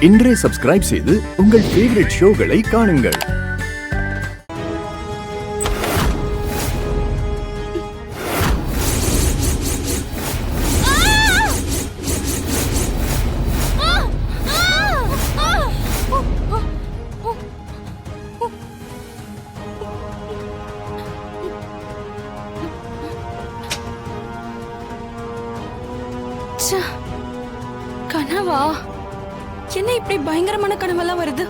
இன்றே சப்ஸ்கிரைப் செய்து உங்கள் ஃபேவரட் ஷோகளை காணுங்கள். கனவா? என்ன இப்படி பயங்கரமான கனவெல்லாம் வருது?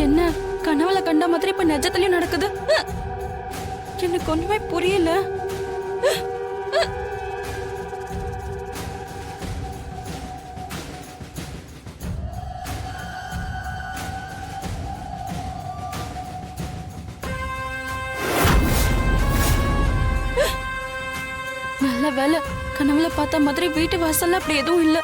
என்ன கனவுல கண்ட மாதிரி இப்ப நிஜத்துலயும் நடக்குது? எனக்கு ஒண்ணுமே புரியல. நல்ல வேலை, கனவுல பார்த்த மாதிரி வீட்டு வாசல்ல அப்படி எதுவும் இல்ல.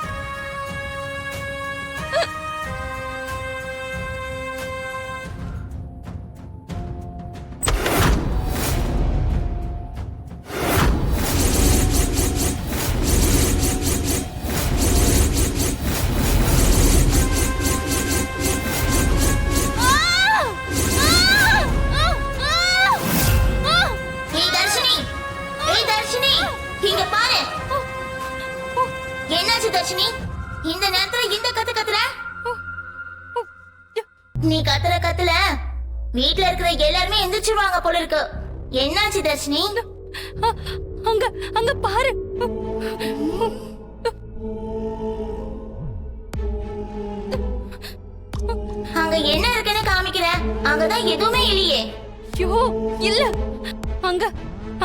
இந்த நேரத்துல இந்த கத்து கத்துற? நீ கத்துற கத்துல வீட்ல இருக்கிற எல்லாருமே எந்திரிச்சிருவாங்க போல இருக்கு. என்னாச்சு தர்ஷினி? அங்க அங்க பாரு. அங்க என்ன இருக்குன்னு காமிக்கிற? அங்கதான் எதுவுமே இல்லையே. ஐயோ இல்ல, அங்க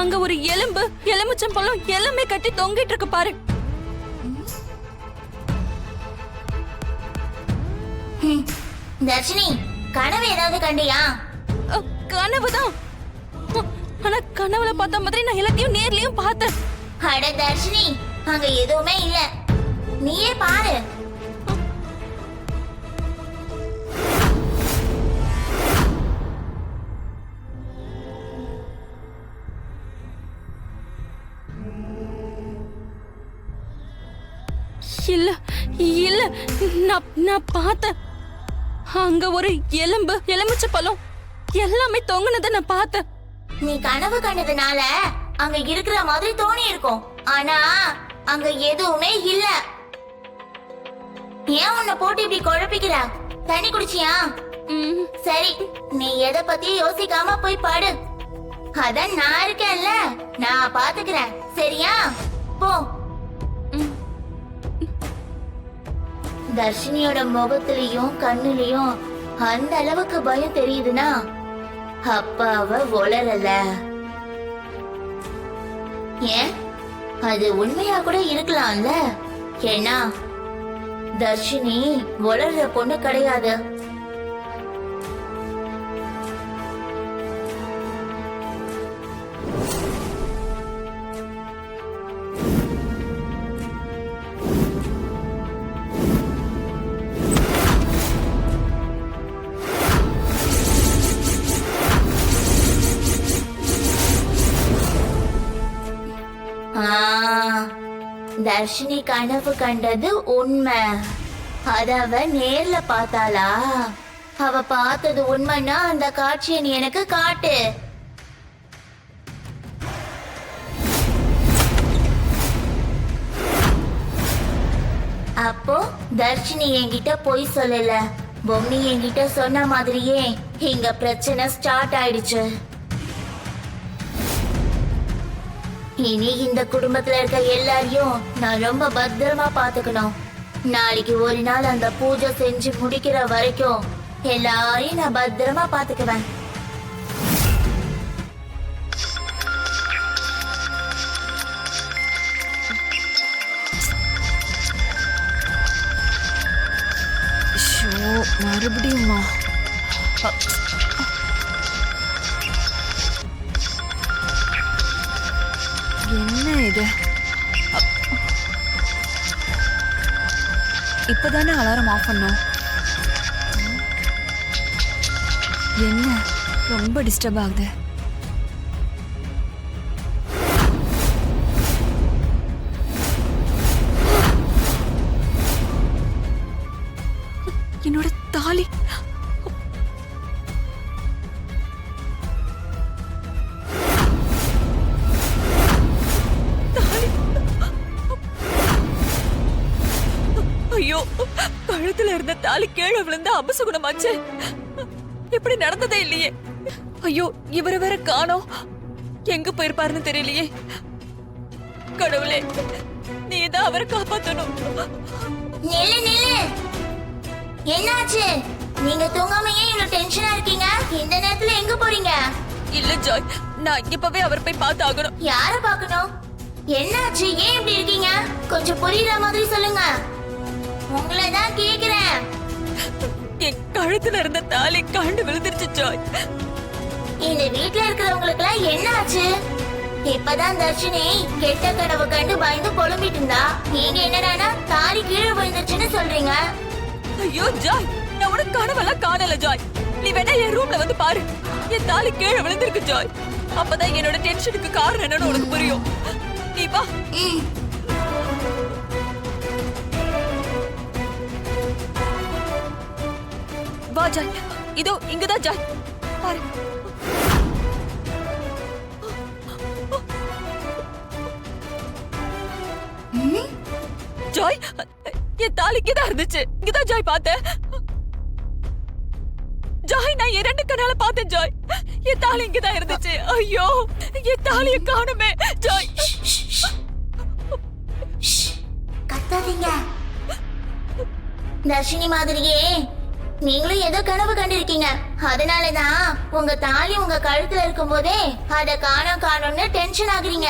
அங்க ஒரு எலும்பு, எலுமிச்சம்பழம் எல்லாமே கட்டி தொங்கிட்டு இருக்கு பாரு. தர்ஷினி, கனவு ஏதாவது கண்டியா? கனவுதான். ஆனா கனவுல பார்த்த மாதிரி நான் எல்லாத்தையும் நேர்லயும் பார்த்தேன். அட தர்ஷினி, அங்க எதுவுமே இல்ல, நீயே பாரு. இல்ல இல்ல, நான் பார்த்தேன். அங்க ஒரு எலும்பு, எலுமிச்சை பழம் எல்லாமே தொங்குனதை நான் பார்த்தேன். நீ கனவு கண்டதுனால அங்க இருக்கிற மாதிரி தோணி இருக்கும், ஆனா அங்க எதுவுமே இல்ல. ஏன் உன்னை போட்டு இப்படி குழப்பிக்கிற? தண்ணி குடிச்சியா? சரி, நீ எதை பத்தி யோசிக்காம போய் பாடு. அதான் நான் இருக்கேன்ல, நான் பாத்துக்கிறேன். சரியா? போ. தர்ஷினியோட முகத்திலையும் கண்ணுலயும் அந்த அளவுக்கு பயம் தெரியுதுன்னா அப்ப அவ உளறல. ஏன், அது உண்மையா கூட இருக்கலாம்ல. ஏன்னா தர்ஷினி உளற பொண்ணு கிடையாது. தர்ஷினி கனவு கண்டது உண்மை. அத அவ நேர்ல பார்த்தாளா? அவ பார்த்தது உண்மைன்னா அந்த காட்சியை நீ எனக்கு காட்டு. அப்போ தர்ஷினி என்கிட்ட பொய் சொல்லல. பொம்மி என்கிட்ட சொன்ன மாதிரியே இங்க பிரச்சனை ஸ்டார்ட் ஆயிடுச்சு. இனி இந்த குடும்பத்துல இருக்க எல்லாரையும் நான் ரொம்ப பத்திரமா பாத்துக்கணும். நாளைக்கு ஒரு நாள் அந்த பூஜை செஞ்சு முடிக்கிற வரைக்கும் எல்லாரையும் நான் பத்திரமா பாத்துக்குவேன். மறுபடியுமா? என்ன இது? இப்பதானே அலாரம் ஆஃப் பண்ணோம். என்ன ரொம்ப டிஸ்டர்ப் ஆகுது. என்னோட தாலி. ஐயோ, கழுத்துல இருந்த தாலி கீழே விழுந்து அபசகுணமாச்சு. இப்படி நடந்ததே இல்லையே. ஐயோ, இவரை வேற காணோம். எங்க போயிருப்பாருன்னு தெரியலையே. கடவுளே, நீதான் அவரை காப்பாத்தணும். நில்லு நில்லு. என்னாச்சு? நீங்க தூங்காமையே இவ்வளவு டென்ஷனா இருக்கீங்க. இந்த நேரத்துல எங்க போறீங்க? இல்ல ஜாய், நான் இப்பவே அவர் போய் பார்த்து ஆகணும். யார பாக்கணும்? என்னாச்சு? ஏன் இப்படி இருக்கீங்க? கொஞ்சம் புரியுற மாதிரி சொல்லுங்க. உங்களை தான் கேக்குறேன். என் கழுத்துல இருந்த தாலி கண்டு விழுந்துருச்சு ஜாய். இந்த வீட்ல இருக்கிறவங்களுக்கு எல்லாம் என்ன ஆச்சு? இப்பதான் தர்ஷினி கெட்ட கனவு கண்டு பயந்து புலம்பிட்டு இருந்தா. நீங்க என்னடானா தாலி கீழே விழுந்துச்சுன்னு சொல்றீங்க. ஐயோ ஜாய், நான் உனக்கு கனவெல்லாம் காணல ஜாய். நீ வேணா என் ரூம்ல வந்து பாரு. என் தாலி கீழே விழுந்திருக்கு ஜாய். அப்பதான் என்னோட டென்ஷனுக்கு காரணம் என்னன்னு உனக்கு புரியும். நீ வா. வா ஜாய், இதோ இங்கதான் ஜாய், பாரு. ஜாய், என் தாலி இங்கதான் இருந்துச்சு. இங்கதான் ஜாய் பார்த்தேன். ஜாய், நான் என் 2 கண்ணால பார்த்தேன் ஜாய். என் தாலி இங்கதான் இருந்துச்சு. ஐயோ, என் தாலிய காணுமே ஜாய். கத்தாதீங்க. தர்ஷினி மாதிரியே நீங்களும் ஏதோ கனவு கண்டிருக்கீங்க. அதனாலதான் உங்க தாலி உங்க கழுத்துல இருக்கும் போதே அத காணும்னு டென்ஷன் ஆகுறீங்க.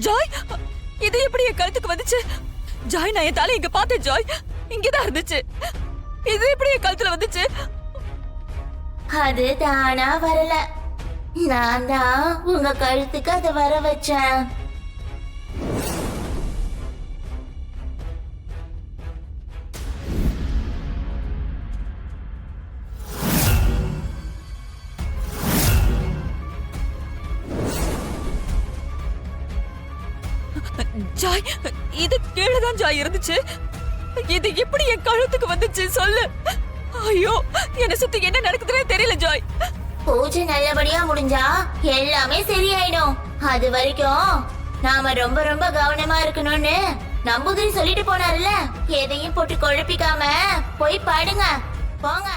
ஜாய், இது எப்படி என் கழுத்துக்கு வந்துச்சு? ஜாய், நான் என் தாலி இங்க பார்த்தேன் ஜாய். இங்கதான் இருந்துச்சு. இது எப்படி என் கழுத்துல வந்துச்சு? அது தானா வரல. நான் தான் உங்க கழுத்துக்கு அதை வர வச்சேன். ஜாய், இது கீழதான் ஜாய் இருந்துச்சு. இது எப்படி என் கழுத்துக்கு வந்துச்சு சொல்லு. ஐயோ, என்ன சுத்தி என்ன நடக்குதுன்னே தெரியல ஜாய். பூஜை நல்லபடியா முடிஞ்சா எல்லாமே சரியாயிடும். அது வரைக்கும் நாம ரொம்ப ரொம்ப கவனமா இருக்கணும்னு நம்பூதிரி சொல்லிட்டு போனாருல்ல. எதையும் போட்டு குழப்பிக்காம போய் பாடுங்க. போங்க.